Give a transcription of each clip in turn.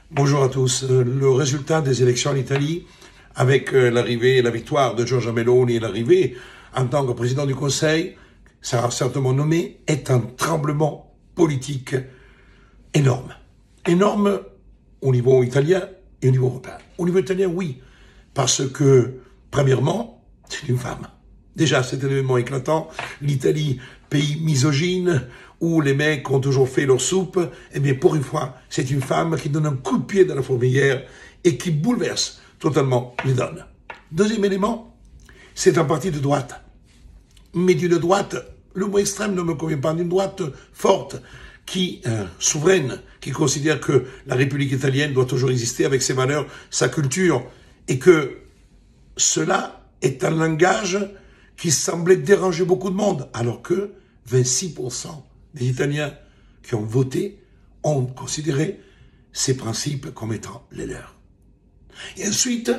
Bonjour à tous. Le résultat des élections en Italie, avec l'arrivée et la victoire de Giorgia Meloni et l'arrivée en tant que président du Conseil, sera certainement nommé, est un tremblement politique énorme. Énorme au niveau italien et au niveau européen. Au niveau italien, oui, parce que, premièrement, c'est une femme. Déjà, c'est un événement éclatant. L'Italie, pays misogyne, où les mecs ont toujours fait leur soupe, eh bien, pour une fois, c'est une femme qui donne un coup de pied dans la fourmilière et qui bouleverse totalement les donnes. Deuxième élément, c'est un parti de droite. Mais d'une droite, le mot extrême ne me convient pas, d'une droite forte, qui souveraine, qui considère que la République italienne doit toujours exister avec ses valeurs, sa culture, et que cela est un langage qui semblait déranger beaucoup de monde, alors que 26% des Italiens qui ont voté ont considéré ces principes comme étant les leurs. Et ensuite,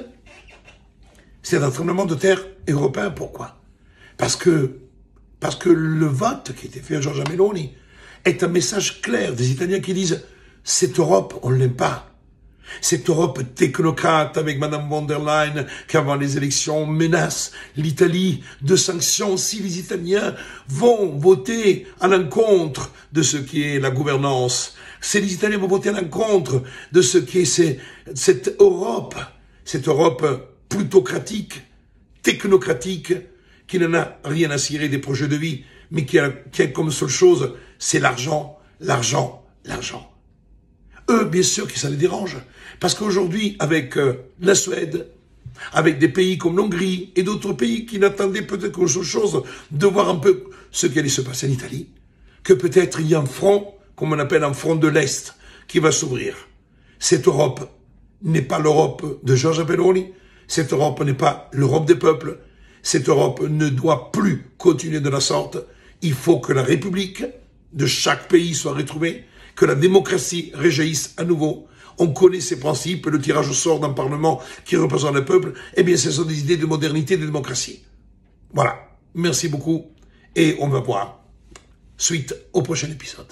c'est un tremblement de terre européen. Pourquoi? Parce que le vote qui a été fait à Giorgia Meloni est un message clair des Italiens qui disent « Cette Europe, on ne l'aime pas ». Cette Europe technocrate avec Madame von der Leyen qui avant les élections menace l'Italie de sanctions si les Italiens vont voter à l'encontre de ce qui est la gouvernance. Si les Italiens vont voter à l'encontre de ce qui est cette Europe plutocratique, technocratique, qui n'en a rien à cirer des projets de vie, mais qui a comme seule chose, c'est l'argent, l'argent, l'argent. Eux, bien sûr que ça les dérange. Parce qu'aujourd'hui, avec la Suède, avec des pays comme l'Hongrie et d'autres pays qui n'attendaient peut-être qu'une seule chose, de voir un peu ce qui allait se passer en Italie, que peut-être il y a un front, comme on appelle un front de l'Est, qui va s'ouvrir. Cette Europe n'est pas l'Europe de Giorgia Meloni, cette Europe n'est pas l'Europe des peuples, cette Europe ne doit plus continuer de la sorte. Il faut que la République de chaque pays soit retrouvée, que la démocratie réjaillisse à nouveau. On connaît ces principes, le tirage au sort d'un parlement qui représente le peuple, eh bien ce sont des idées de modernité et de démocratie. Voilà, merci beaucoup et on va voir suite au prochain épisode.